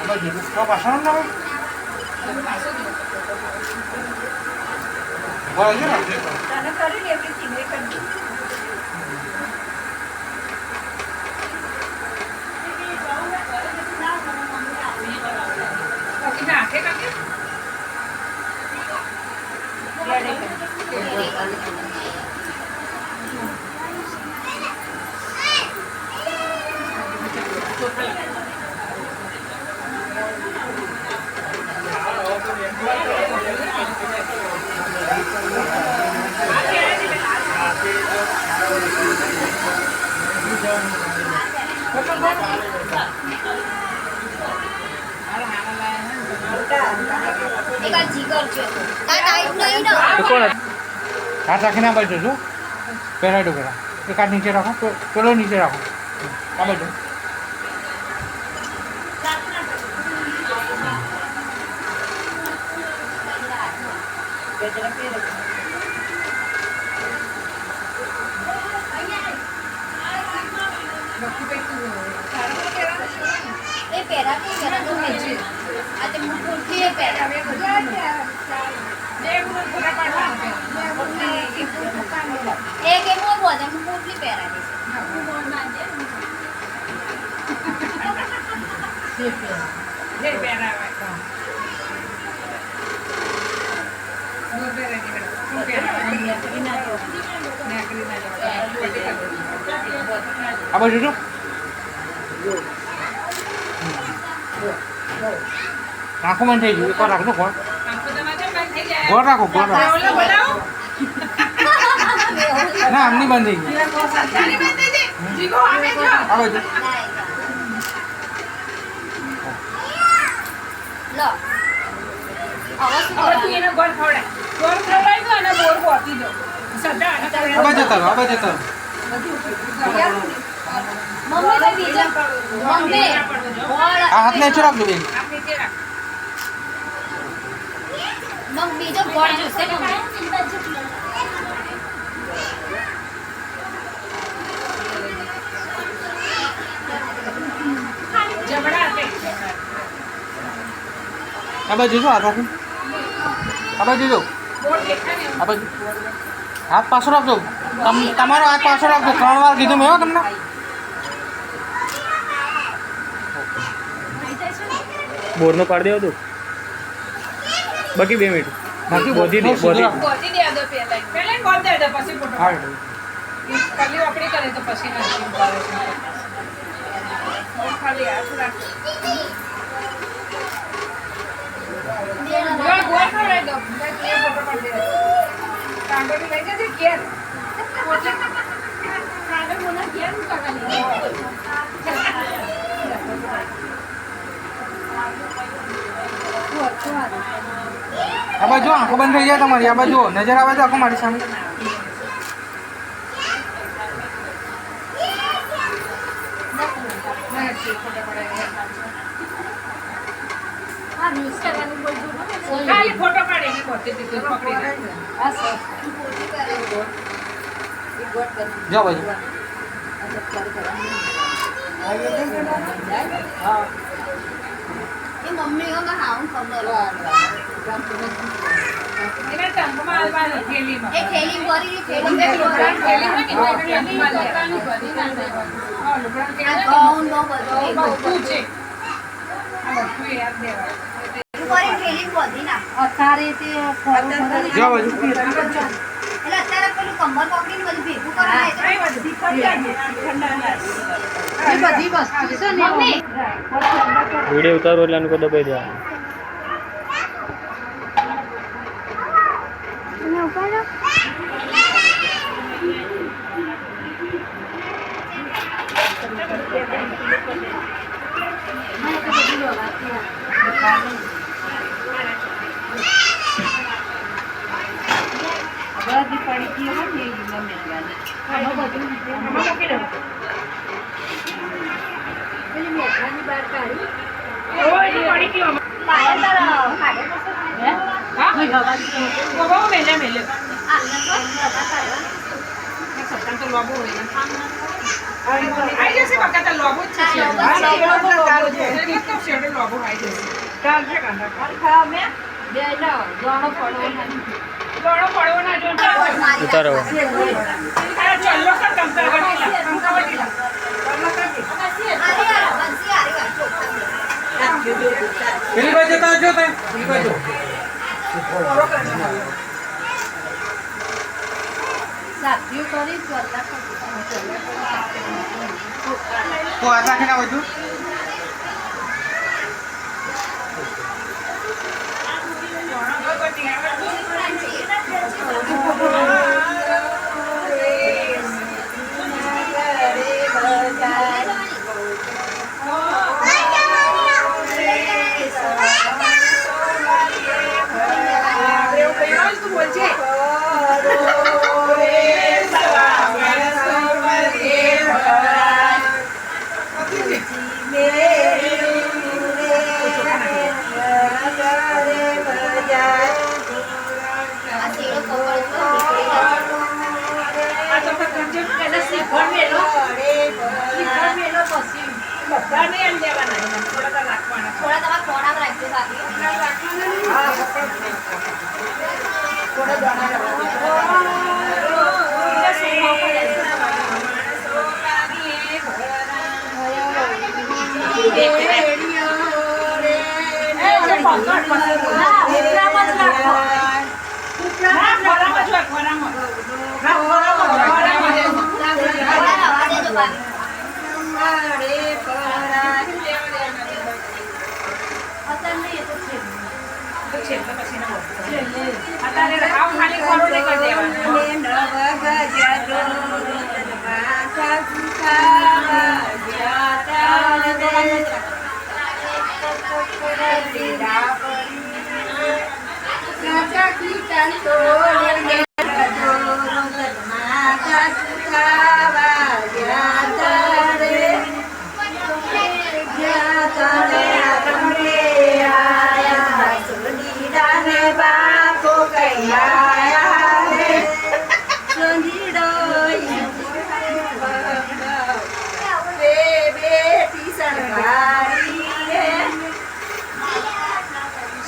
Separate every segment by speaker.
Speaker 1: તો પાછળ ના હોય બોલ છે ને તને કરી લે એવરીથિંગ એ કરી દે ના કે કાકે हाथ रखने बाजू जो पहला डोकरा एक हाथ नीचे रखो पेलो नीचे रखो आ बाजू
Speaker 2: એ પેરા કે જરા તો મેજી આ તે મુકુરથી એ પેરા બે બધું બે મુકુરા પાડવા એક એ મોર બોલે મુકુરથી પેરા દે હું બોલ ના દે જે પેરા આવે મોર પેરા દે હું પેરા
Speaker 1: आ बाजू जो आंखों बंद થઈ ગઈ એકવાર રાખો કોણ
Speaker 2: આંખો તમારે બંધ થઈ જાય
Speaker 1: ગોળ રાખો ગોળ રાખો
Speaker 2: બોલાવો
Speaker 1: ના આમની બંધ થઈ ગઈ
Speaker 2: ચાલી બંધ થઈ જાય જીગો આમે જો
Speaker 1: આ બાજુ
Speaker 2: લો હવે તું એને ગોળ ખવડાવી દો અને બોર બોતી દો સદા અને
Speaker 1: આ બાજુ તારો
Speaker 2: મમ્મી ને બીજા મમ્મી બોલ
Speaker 1: આ હાથ નીચે રાખજો બેન
Speaker 2: આપ નીચે રાખ મમ્મી બીજો બોલ જોશે મમ્મી જબડા આપે
Speaker 1: આ બાજુ જો હાથ રાખો આ બાજુ જો
Speaker 2: બોલ દેખા ને
Speaker 1: આ બાજુ હાથ પાછો રાખજો તમારો હાથ પાછો રાખજો 3 વાર કીધું મેં તમને
Speaker 3: બોરનો પાડ દેવો તું બાકી 2 મિનિટ
Speaker 1: બાકી
Speaker 3: બોધી દે
Speaker 2: બોધી દે દો પહેલા બોલ દે પછી ફોટો
Speaker 1: હા
Speaker 2: ખાલી આપણી કરે તો પછી નથી ઉતારે ખાલી આ થોડા ગોળ ગોળ ખવડાવી દો મેં ફોટો પાડી દે કાંડોની લઈ જજે ઘેર કાંડો મને ઘેર કરવાની
Speaker 1: આ બાજુ આંખો બંધ થઈ જાય તમારી આ બાજુ નજર આવે તો આંખો મારી સામે
Speaker 2: ખાલી ફોટો પાડે ને બોલતી હતી પકડી લે હા સર
Speaker 1: જાઓ બાજુ
Speaker 2: એ મમ્મી ઓ માં હાઉં ખબર એને ટંકમાં આલવાની થેલીમાં એ થેલી ભરી થેલી હોય ને થેલીમાં દુકાનની ભરી ના દેવાનું હા લુગડા કે ગાઉન નો બધું છે આ બધું યાદ દેવા ભરી થેલી ભરી ના અત્યારે તે
Speaker 1: જાઓ બાજુ
Speaker 2: એટલે અત્યારે પેલું કમર પકડીને બધું ભેગું કરાય એ બધી વસ્તુ છે ને મમ્મી
Speaker 3: વિડિયો ઉતારો એટલે આનું દબાઈ દેવાનું
Speaker 2: ને ઉપર બધી પડી ગઈ હોય ને એ ગમે ત્યારે આમાં બધું આમાં મૂકી દો પેલી મેઘાની બહાર કાઢી ઓય પડી ગયો પાયલ કાઢે હે હા કોઈ હવા બહુ મેલે મેલે આ સત્તા તો બાબુ હોય આઈ જશે બકા
Speaker 4: લોબો જ છે શેડો લોબો આવી જશે ચાલશે કાંદા બે દોણો પડવો ના જો
Speaker 3: ઉતારો
Speaker 4: ચલ્લો કર કંકા
Speaker 1: પેલી બાજુ જતા આવજો તમે પેલી બાજુ તો આ રાખીને આવો છું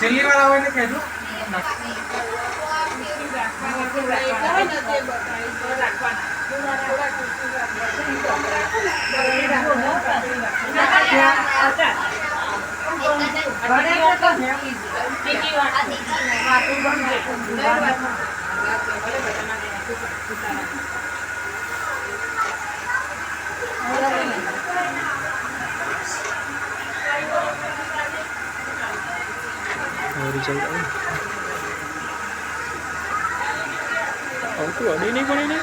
Speaker 1: છેલ્લી વાર આવે એટલે કહેજો
Speaker 3: તું અડી નહીં પડી ને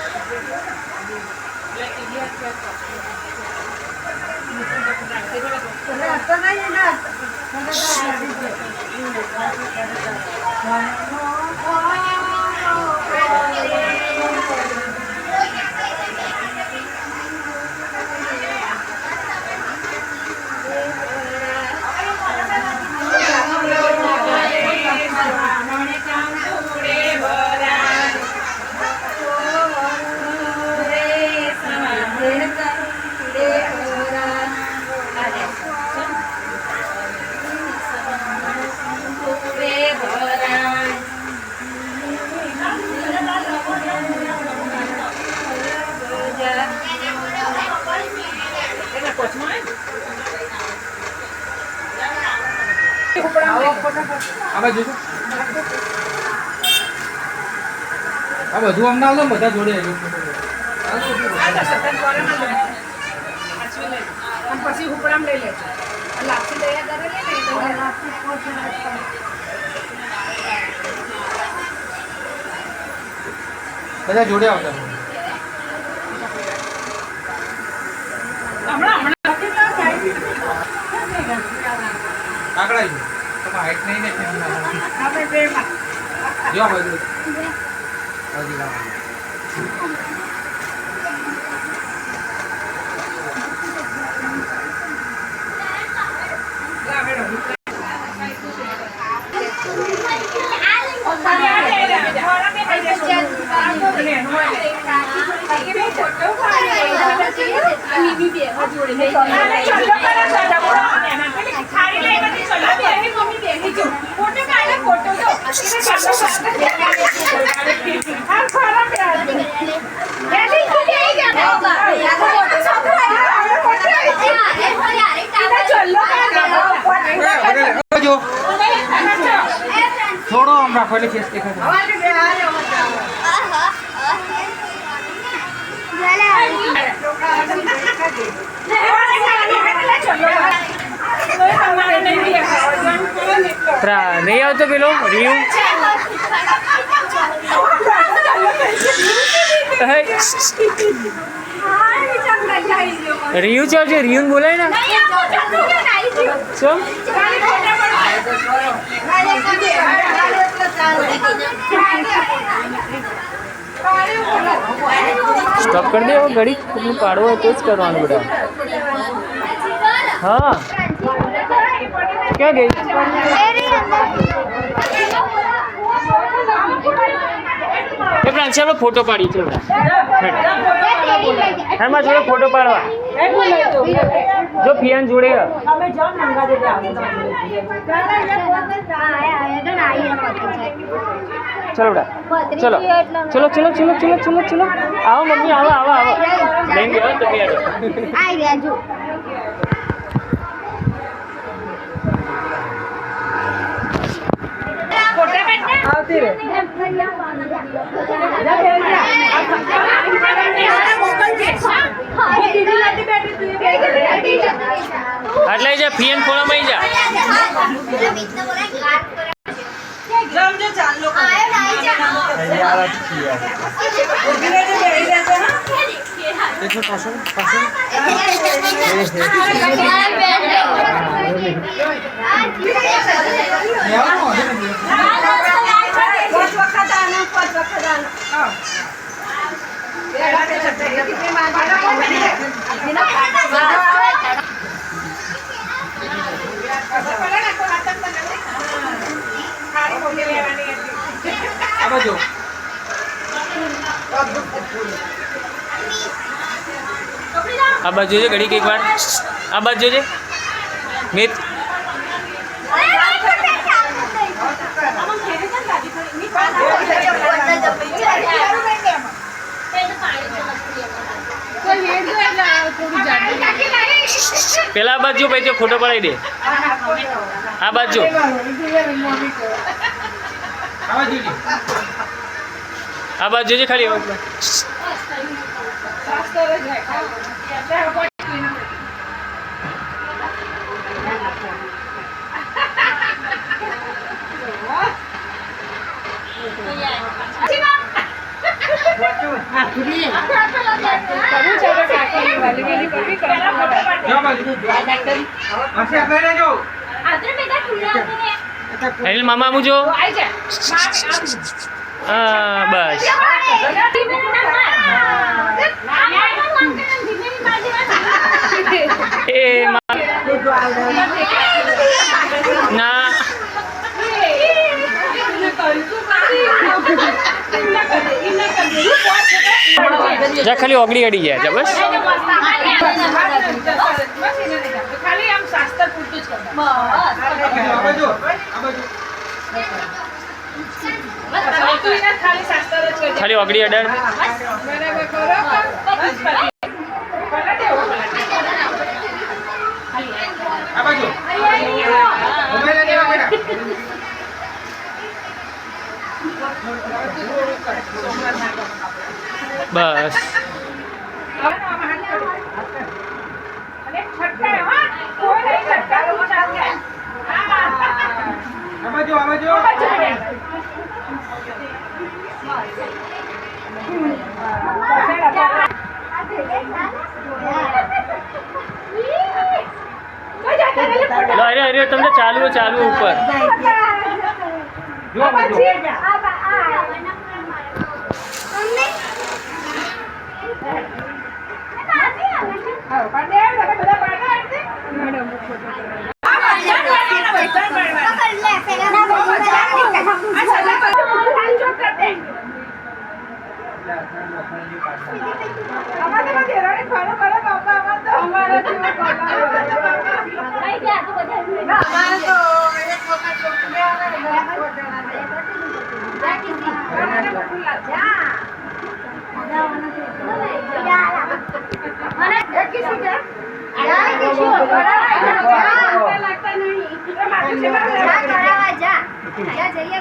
Speaker 3: આ બધું અમને આલો બધા જોડે
Speaker 4: પછી હુકડામ લઈ લેજો લાપસી તૈયાર કરેલી
Speaker 1: બધા જોડે આવતા આગળ આવી તમે હાઈટ નહીં ને જો આ બાજુ
Speaker 2: ફોટો મમ્મી બે જોડે લઈ
Speaker 4: આને ચલ્લો કરે છે ડબડો એના પેલી ખારી લઈને ચલ્લો બેહી મમ્મી બેહી જો ફોટો કાઢે ફોટો જો એને ચલ્લો આ ખરા બે બેહી તો બેહી જા ફોટો છોકરા ફોટો ચલ્લો કરે
Speaker 1: જો થોડો આમ રાખો એટલે ફેસ દેખાય
Speaker 3: નહીં આવતો પેલો રિયુ રિયુ છે રિયુ બોલાય ને શું સ્ટોપ કરી દે ઘડી કેટલું પાડવો હોય તો જ કરવાનું બધા હા ક્યાં ગઈ એ પ્રાંશી આપણે ફોટો પાડી છે એમાં જોડે ફોટો પાડવા જો પિયાન જોડે ચલો બેટા ચલો ચલો ચલો ચલો ચલો ચલો ચલો આવો મમ્મી આવો આવો આવો લઈને ગયો તમે
Speaker 2: આઈ રહ્યા જો
Speaker 4: આવતી રે
Speaker 3: એટલે જે ફિયન ફોળામાં જા
Speaker 4: જમજો ચાલો
Speaker 1: देखो पासो पासो
Speaker 3: આ બાજુ જોજે ઘડીક એક વાર આ બાજુ જોજે મિત પેલા આ બાજુ ભાઈ ફોટો પડાવી દે આ બાજુ આ બાજુ જોજે ખાલી અનિલ મામા મુજો હા બસ એ ના જા ખાલી ઓગળી અડી ગયા જા બસ
Speaker 4: ખાલી આમ શાસ્ત્ર પૂરતું જ
Speaker 3: ખાલી ઓગળી અડાડ બસ અરે અરે તમને ચાલુ ચાલુ ઉપર
Speaker 2: અને
Speaker 4: કીશું જા
Speaker 2: જા કીશું
Speaker 4: લાગતા નહીં માથું છે
Speaker 2: જા કરાવા જા જા જઈએ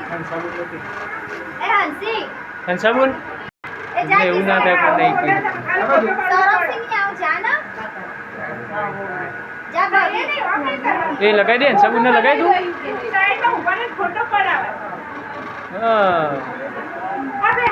Speaker 2: એ હંસી
Speaker 3: હંસાબુન
Speaker 2: એ જા
Speaker 3: એવું ના થાય પણ નહીં કીધું
Speaker 2: સૌરભસિંહ આવ જા ના જા ભાગે
Speaker 3: એ લગાવી દે હંસાબુનને લગાવી દઉં
Speaker 4: સાઈડમાં ઊભા રહીને ફોટો પડાવે
Speaker 3: હા
Speaker 4: અરે